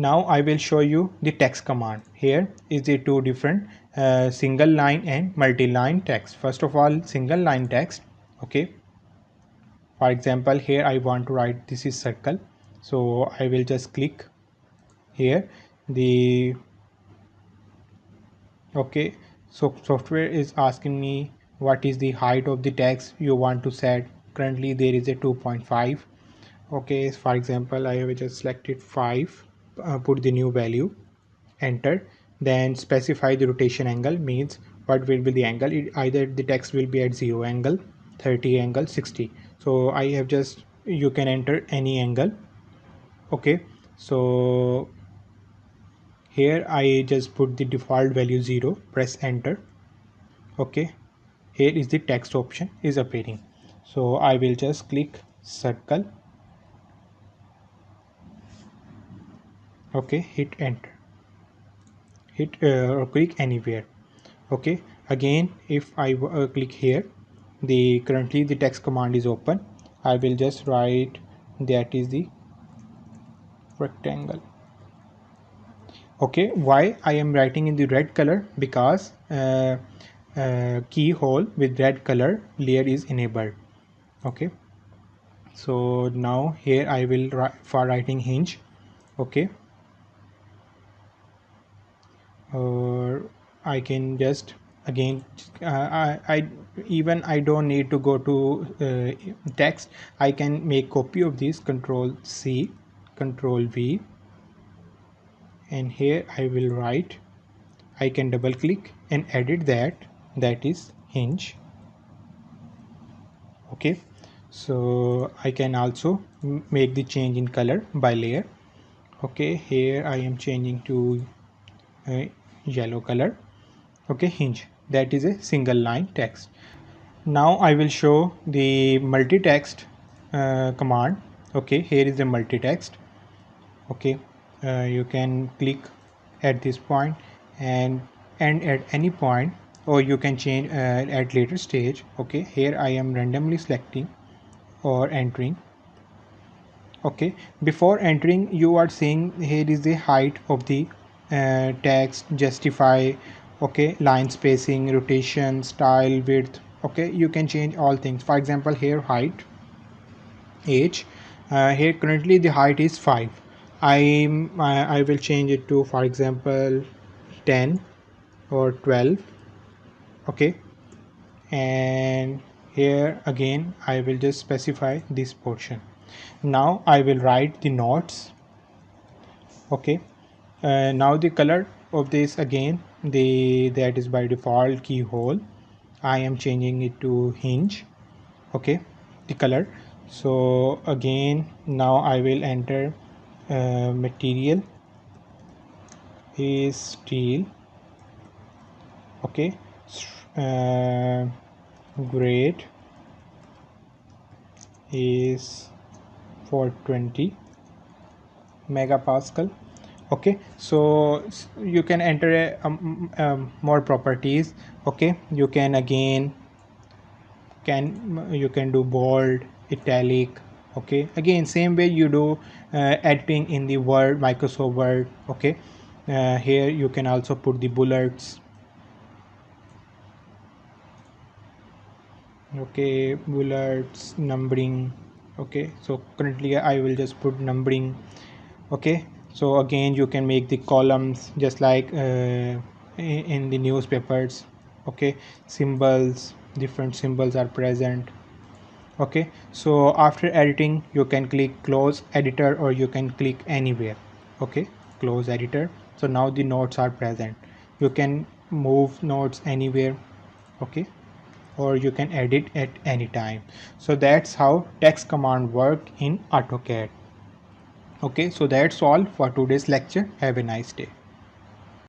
Now I will show you the text command. Here is the two different single line and multi-line text. First of all, single line text. Okay, for example, here I want to write this is circle, so I will just click here the okay. So software is asking me what is the height of the text you want to set. Currently there is a 2.5. okay, for example, I have just selected 5, put the new value, enter, then specify the rotation angle, means what will be the angle. Either the text will be at 0 angle, 30 angle, 60. So I have just, you can enter any angle. Okay, so here I just put the default value 0, press enter. Okay, here is the text option is appearing, so I will just click circle. Okay, hit enter, hit or click anywhere. Okay, again if I click here, the currently the text command is open. I will just write that is the rectangle. Okay, why I am writing in the red color? Because keyhole with red color layer is enabled. Okay, so now here I will write for writing hinge. Okay, or I can just again I don't need to go to text. I can make copy of this, Control C, Control V, and here I will write. I can double click and edit that is hinge. Okay, so I can also make the change in color by layer. Okay, here I am changing to yellow color. Okay, hinge, that is a single line text. Now I will show the multi-text command. Okay, here is the multi-text. Okay, you can click at this point and at any point, or you can change at later stage. Okay, here I am randomly selecting or entering. Okay, before entering you are seeing here is the height of the text, justify, okay, line spacing, rotation, style, width. Okay, you can change all things. For example, here height, age, here currently the height is 5. I will change it to, for example, 10 or 12. Okay, and here again I will just specify this portion. Now I will write the notes. Okay, now the color of this, again that is by default keyhole. I am changing it to hinge. Okay, the color. So again now I will enter material is steel. Okay, grade is 420 megapascal. Okay, so you can enter more properties. Okay, you can again you can do bold, italic. Okay, again same way you do editing in the Word, Microsoft Word. Okay, here you can also put the bullets. Okay, bullets, numbering. Okay, so currently I will just put numbering. Okay, so again you can make the columns just like in the newspapers. Okay, symbols, different symbols are present. Okay, so after editing you can click close editor, or you can click anywhere. Okay, close editor. So now the notes are present. You can move notes anywhere. Okay, or you can edit at any time. So that's how text command work in AutoCAD. Okay, so that's all for today's lecture. Have a nice day.